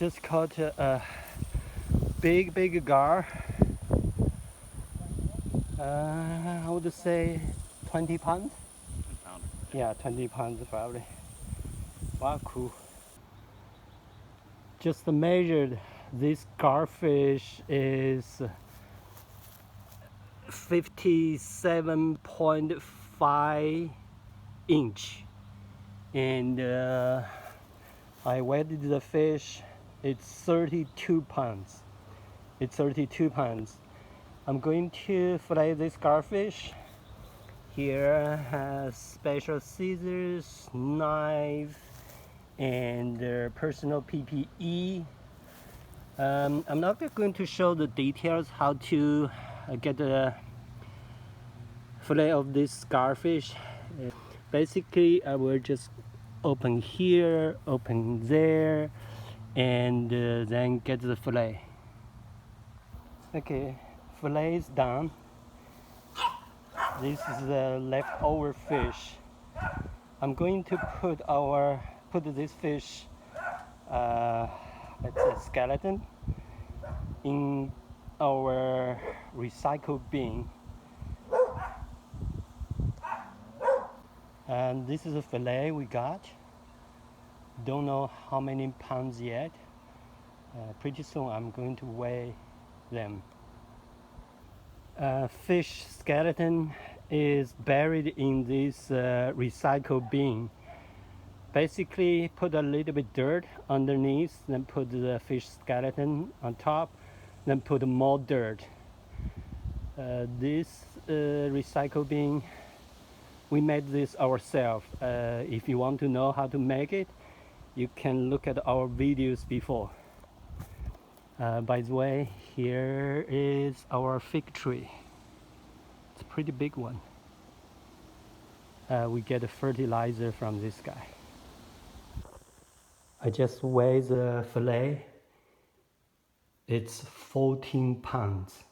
just caught a big gar. I would say 20 pounds. 10 pounder. Yeah, 20 pounds probably. Wow, cool. Just measured, this garfish is 57.5 inch, and I weighed the fish. It's 32 pounds. It's 32 pounds. I'm going to fillet this garfish. Here has special scissors, knife, and personal PPE. I'm not going to show the details how to get the fillet of this garfish. Basically, I will just open here, open there, and then get the fillet. Okay, fillet is done. This is the leftover fish. I'm going to put this fish, let's say skeleton, in our recycle bin. And this is a fillet we got. Don't know how many pounds yet. Pretty soon I'm going to weigh them. Fish skeleton is buried in this recycle bin. Basically, put a little bit dirt underneath, then put the fish skeleton on top, then put more dirt. This recycle bin, we made this ourselves. If you want to know how to make it, you can look at our videos before. By the way, here is our fig tree. It's a pretty big one. We get a fertilizer from this guy. I just weighed the fillet. It's 14 pounds.